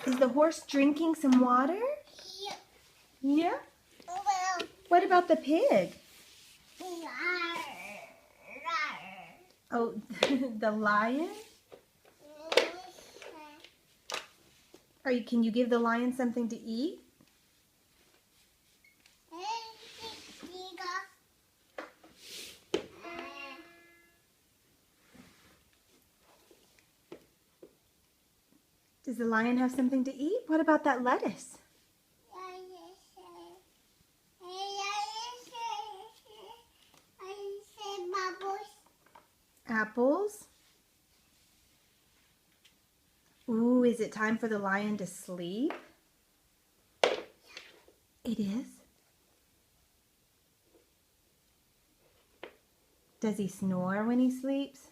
Is the horse drinking some water? Yeah. Yeah? Well, What about the pig? rar, rar. Oh, the lion? Can you give the lion something to eat? Does the lion have something to eat? What about that lettuce? Apples? Ooh, is it time for the lion to sleep? It is. Does he snore when he sleeps?